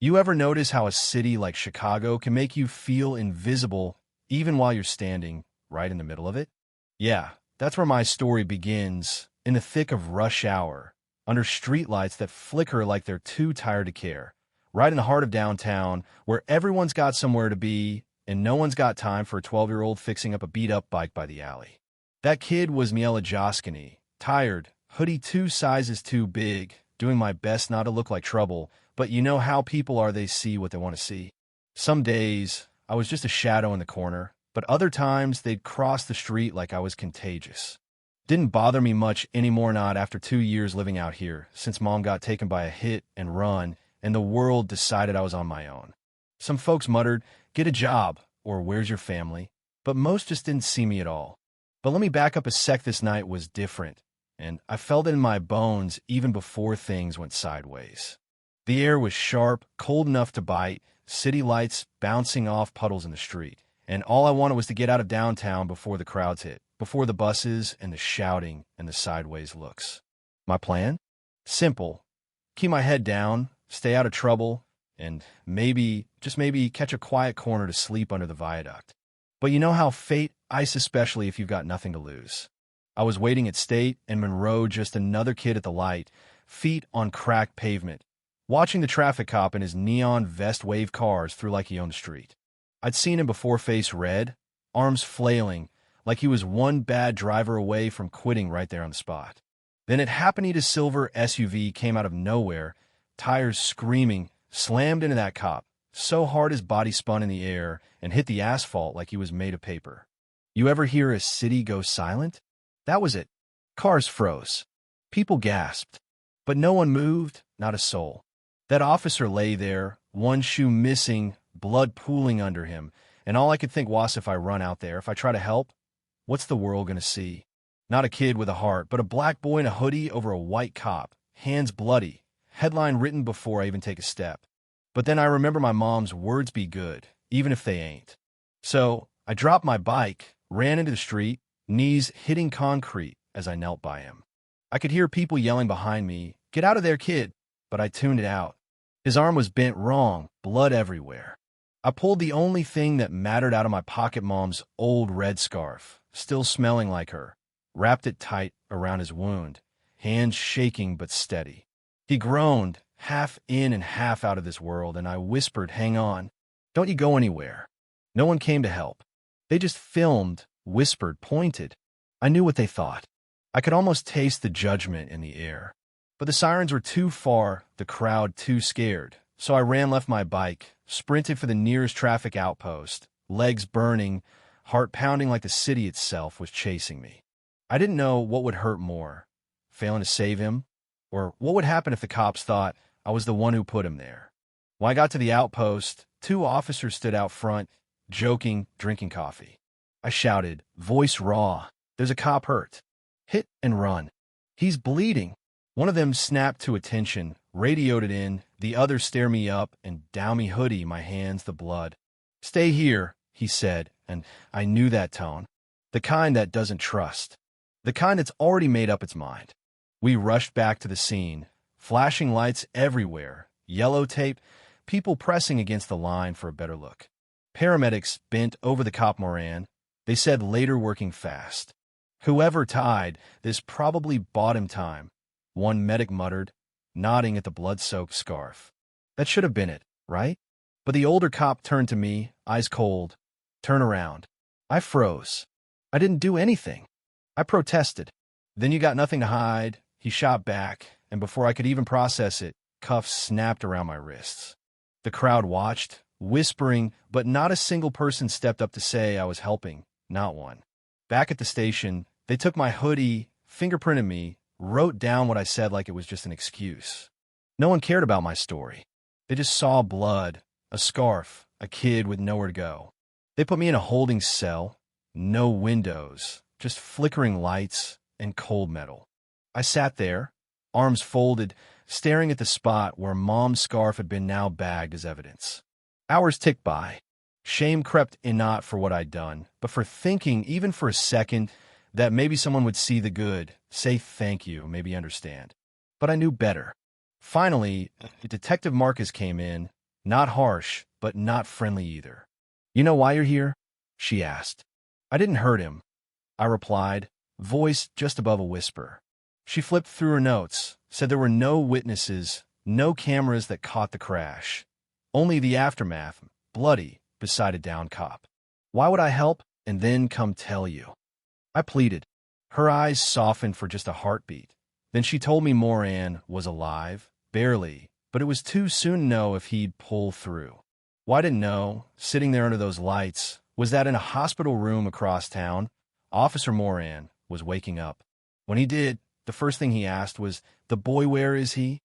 You ever notice how a city like Chicago can make you feel invisible even while you're standing right in the middle of it? Yeah, that's where my story begins, in the thick of rush hour, under streetlights that flicker like they're too tired to care, right in the heart of downtown, where everyone's got somewhere to be and no one's got time for a 12-year-old fixing up a beat-up bike by the alley. That kid was Miela Joskiny, tired, hoodie 2 sizes too big, doing my best not to look like trouble, but you know how people are, they see what they want to see. Some days, I was just a shadow in the corner, but other times they'd cross the street like I was contagious. Didn't bother me much anymore, not after 2 years living out here, since mom got taken by a hit and run, and the world decided I was on my own. Some folks muttered, "Get a job," or "Where's your family?" But most just didn't see me at all. But let me back up a sec. This night was different, and I felt it in my bones even before things went sideways. The air was sharp, cold enough to bite, city lights bouncing off puddles in the street, and all I wanted was to get out of downtown before the crowds hit, before the buses and the shouting and the sideways looks. My plan? Simple. Keep my head down, stay out of trouble, and maybe, just maybe, catch a quiet corner to sleep under the viaduct. But you know how fate, ice especially if you've got nothing to lose. I was waiting at State and Monroe, just another kid at the light, feet on cracked pavement, watching the traffic cop in his neon vest wave cars through like he owned the street. I'd seen him before, face red, arms flailing, like he was one bad driver away from quitting right there on the spot. Then it happened. His silver SUV came out of nowhere, tires screaming, slammed into that cop, so hard his body spun in the air and hit the asphalt like he was made of paper. You ever hear a city go silent? That was it. Cars froze. People gasped. But no one moved, not a soul. That officer lay there, one shoe missing, blood pooling under him, and all I could think was, if I run out there, if I try to help, what's the world going to see? Not a kid with a heart, but a black boy in a hoodie over a white cop, hands bloody, headline written before I even take a step. But then I remember my mom's words, be good, even if they ain't. So I dropped my bike, ran into the street, knees hitting concrete as I knelt by him. I could hear people yelling behind me, "Get out of there, kid," but I tuned it out. His arm was bent wrong, blood everywhere. I pulled the only thing that mattered out of my pocket, mom's old red scarf, still smelling like her, wrapped it tight around his wound, hands shaking but steady. He groaned, half in and half out of this world, and I whispered, "Hang on. Don't you go anywhere." No one came to help. They just filmed, whispered, pointed. I knew what they thought. I could almost taste the judgment in the air. But the sirens were too far, the crowd too scared. So I ran, left my bike, sprinted for the nearest traffic outpost, legs burning, heart pounding like the city itself was chasing me. I didn't know what would hurt more, failing to save him, or what would happen if the cops thought I was the one who put him there. When I got to the outpost, 2 officers stood out front, joking, drinking coffee. I shouted, voice raw, "There's a cop hurt. Hit and run. He's bleeding." One of them snapped to attention, radioed it in, the other stared me up and down me, hoodie, my hands, the blood. "Stay here," he said, and I knew that tone. The kind that doesn't trust. The kind that's already made up its mind. We rushed back to the scene, flashing lights everywhere, yellow tape, people pressing against the line for a better look. Paramedics bent over the cop Moran. They said later, working fast. "Whoever tied this probably bought him time," one medic muttered, nodding at the blood-soaked scarf. That should have been it, right? But the older cop turned to me, eyes cold. "Turn around." I froze. I didn't do anything. I protested. "Then you got nothing to hide," he shot back, and before I could even process it, cuffs snapped around my wrists. The crowd watched, whispering, but not a single person stepped up to say I was helping, not one. Back at the station, they took my hoodie, fingerprinted me, wrote down what I said like it was just an excuse. No one cared about my story. They just saw blood, a scarf, a kid with nowhere to go. They put me in a holding cell, no windows, just flickering lights and cold metal. I sat there, arms folded, staring at the spot where mom's scarf had been now bagged as evidence. Hours ticked by. Shame crept in, not for what I'd done, but for thinking, even for a second, that maybe someone would see the good, say thank you, maybe understand. But I knew better. Finally, Detective Marcus came in, Not harsh, but not friendly either. "You know why you're here?" she asked. "I didn't hurt him," I replied, voice just above a whisper. She flipped through her notes, said there were no witnesses, no cameras that caught the crash. Only the aftermath, bloody, beside a downed cop. "Why would I help and then come tell you?" I pleaded. Her eyes softened for just a heartbeat. Then she told me Moran was alive, barely, but it was too soon to know if he'd pull through. What I didn't know, sitting there under those lights, was that in a hospital room across town, Officer Moran was waking up. When he did, the first thing he asked was, "The boy, where is he?"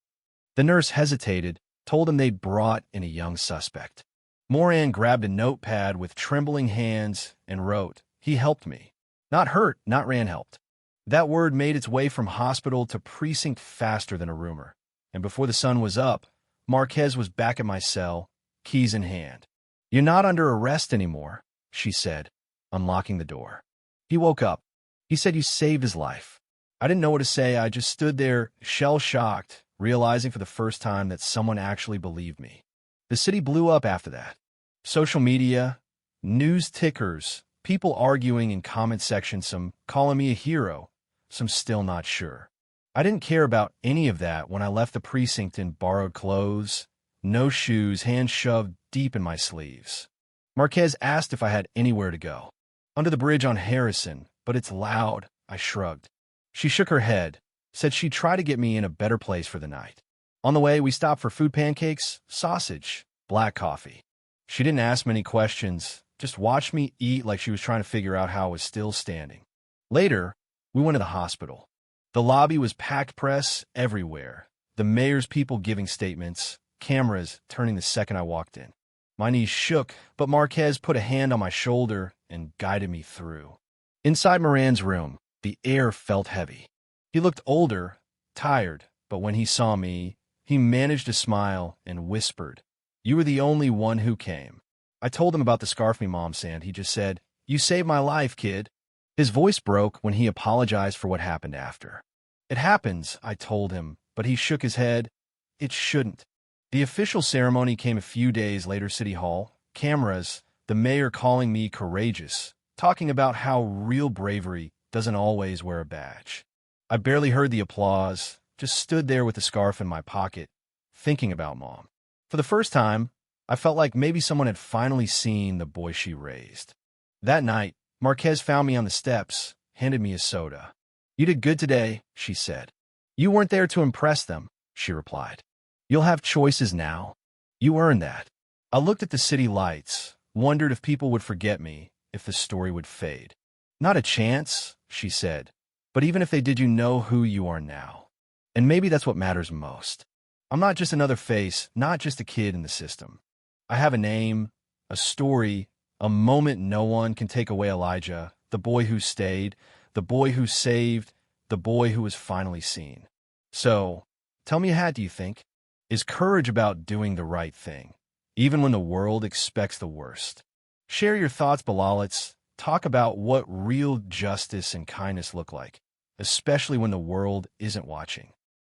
The nurse hesitated, told him they'd brought in a young suspect. Moran grabbed a notepad with trembling hands and wrote, "He helped me." Not hurt, not ran helped. That word made its way from hospital to precinct faster than a rumor. And before the sun was up, Marquez was back at my cell, keys in hand. "You're not under arrest anymore," she said, unlocking the door. He woke up. He said you saved his life. I didn't know what to say. I just stood there, shell-shocked, realizing for the first time that someone actually believed me. The city blew up after that. Social media, news tickers, people arguing in comment sections, some calling me a hero, some still not sure. I didn't care about any of that when I left the precinct in borrowed clothes, no shoes, hands shoved deep in my sleeves. Marquez asked if I had anywhere to go. "Under the bridge on Harrison, but it's loud," I shrugged. She shook her head, said she'd try to get me in a better place for the night. On the way, we stopped for food pancakes, sausage, black coffee. She didn't ask many questions, just watched me eat like she was trying to figure out how I was still standing. Later, we went to the hospital. The lobby was packed, press everywhere. The mayor's people giving statements, cameras turning the second I walked in. My knees shook, but Marquez put a hand on my shoulder and guided me through. Inside Moran's room, the air felt heavy. He looked older, tired, but when he saw me, he managed to smile and whispered, "You were the only one who came." I told him about the scarf me mom sent. He just said, "You saved my life, kid." His voice broke when he apologized for what happened after. "It happens," I told him, but he shook his head. "It shouldn't." The official ceremony came a few days later. City Hall, cameras, the mayor calling me courageous, talking about how real bravery doesn't always wear a badge. I barely heard the applause, just stood there with the scarf in my pocket, thinking about Mom. For the first time, I felt like maybe someone had finally seen the boy she raised. That night, Marquez found me on the steps, handed me a soda. "You did good today," she said. "You weren't there to impress them," she replied. "You'll have choices now. You earned that." I looked at the city lights, wondered if people would forget me, if the story would fade. "Not a chance," she said. "But even if they did, you know who you are now. And maybe that's what matters most. I'm not just another face, not just a kid in the system. I have a name, a story, a moment no one can take away. Elijah, the boy who stayed, the boy who saved, the boy who was finally seen. So, tell me, how do you think? Is courage about doing the right thing, even when the world expects the worst? Share your thoughts below. Let's talk about what real justice and kindness look like, especially when the world isn't watching.